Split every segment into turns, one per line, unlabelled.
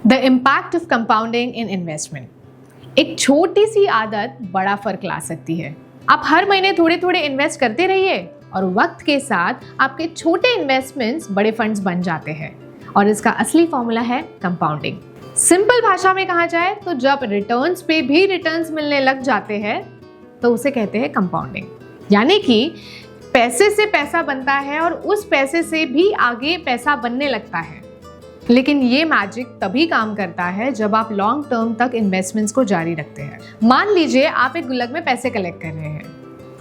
The impact of compounding in investment. एक छोटी सी आदत बड़ा फर्क ला सकती है। आप हर महीने थोड़े थोड़े इन्वेस्ट करते रहिए और वक्त के साथ आपके छोटे इन्वेस्टमेंट्स बड़े फंड्स बन जाते हैं और इसका असली फॉर्मूला है कंपाउंडिंग। सिंपल भाषा में कहा जाए तो जब रिटर्न्स पे भी रिटर्न्स मिलने लग जाते हैं तो उसे कहते हैं कंपाउंडिंग। यानी कि पैसे से पैसा बनता है और उस पैसे से भी आगे पैसा बनने लगता है। लेकिन ये मैजिक तभी काम करता है जब आप लॉन्ग टर्म तक इन्वेस्टमेंट्स को जारी रखते हैं। मान लीजिए आप एक गुल्लक में पैसे कलेक्ट कर रहे हैं।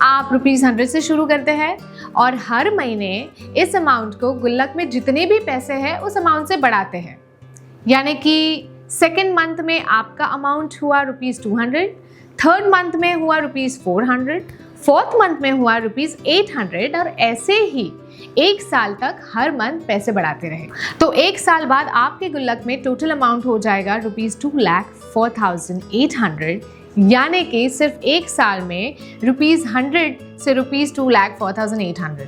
आप ₹100 से शुरू करते हैं और हर महीने इस अमाउंट को गुल्लक में जितने भी पैसे हैं उस अमाउंट से बढ़ाते हैं। यानी कि सेकेंड मंथ में आपका अमाउंट हुआ ₹200, थर्ड मंथ में हुआ ₹400, फोर्थ मंथ में हुआ ₹800 और ऐसे ही एक साल तक हर मंथ पैसे बढ़ाते रहे। तो एक साल बाद आपके गुल्लक में टोटल अमाउंट हो जाएगा ₹2,04,800। यानी कि सिर्फ एक साल में ₹100 से ₹2,04,800।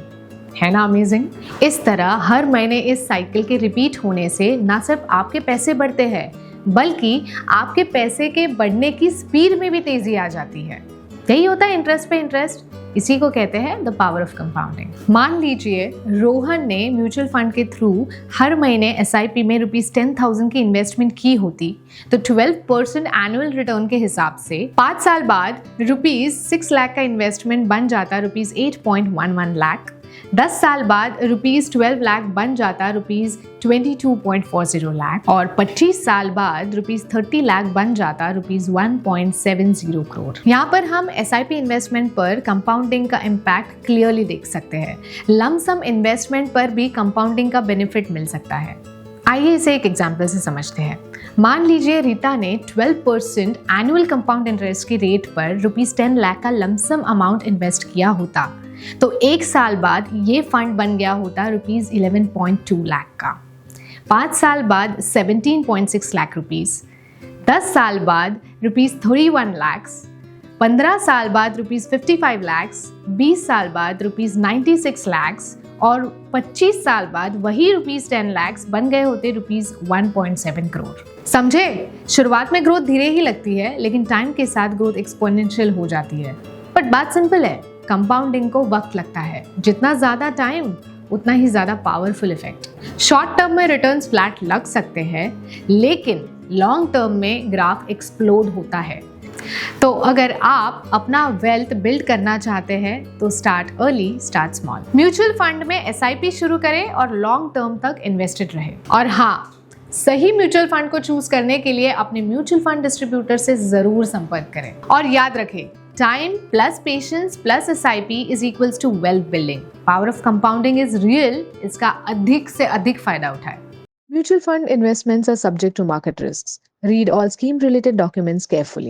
है ना अमेजिंग? इस तरह हर महीने इस साइकिल के रिपीट होने से ना सिर्फ आपके पैसे बढ़ते हैं बल्कि आपके पैसे के बढ़ने की स्पीड में भी तेजी आ जाती है। यही होता है इंटरेस्ट पे इंटरेस्ट। इसी को कहते हैं द पावर ऑफ कंपाउंडिंग। मान लीजिए रोहन ने म्यूचुअल फंड के थ्रू हर महीने SIP में ₹10,000 की इन्वेस्टमेंट की होती तो 12% एनुअल रिटर्न के हिसाब से 5 साल बाद ₹6 लाख का इन्वेस्टमेंट बन जाता ₹8.11 लाख। 10 साल बाद ₹12 लाख बन जाता ₹22.40 लाख और 25 साल बाद ₹30 लाख बन जाता ₹1.70 करोड़। यहाँ पर हम SIP इन्वेस्टमेंट पर कंपाउंडिंग का इम्पैक्ट क्लियरली देख सकते हैं। लमसम इन्वेस्टमेंट पर भी कंपाउंडिंग का बेनिफिट मिल सकता है। आइए इसे एक एग्जाम्पल से समझते हैं। मान लीजिए रीता ने 12% एनुअल कंपाउंड इंटरेस्ट की रेट पर ₹10 लाख का लमसम अमाउंट इन्वेस्ट किया होता तो एक साल बाद ये फंड बन गया होता ₹11.2 लाख का। 5 साल बाद 17.6 लाख रुपीस, 10 साल बाद ₹31 लाख, 15 साल बाद ₹55 लाख, 20 साल बाद ₹96 लाख और 25 साल बाद वही ₹10 लाख बन गए होते ₹1.7 करोड़। समझे? शुरुआत में ग्रोथ धीरे ही लगती है लेकिन टाइम के साथ ग्रोथ एक्सपोनेंशियल हो जाती है। बट बात सिंपल है, कंपाउंडिंग को वक्त लगता है। जितना ज्यादा टाइम उतना ही ज्यादा पावरफुल इफेक्ट। शॉर्ट टर्म में रिटर्न्स फ्लैट लग सकते हैं लेकिन लॉन्ग टर्म में ग्राफ एक्सप्लोड होता है। तो अगर आप अपना वेल्थ बिल्ड करना चाहते हैं तो start early, start small. Mutual fund में SIP शुरू करें और लॉन्ग टर्म तक इन्वेस्टेड रहे। और हाँ, सही म्यूचुअल फंड को चूज करने के लिए अपने म्यूचुअल फंड डिस्ट्रीब्यूटर से जरूर संपर्क करें। और याद रखें, time plus patience plus SIP is equals to wealth building. Power of compounding is real. इसका अधिक से अधिक फायदा उठाएं।
Mutual fund investments are subject to market risks. Read all scheme related documents carefully.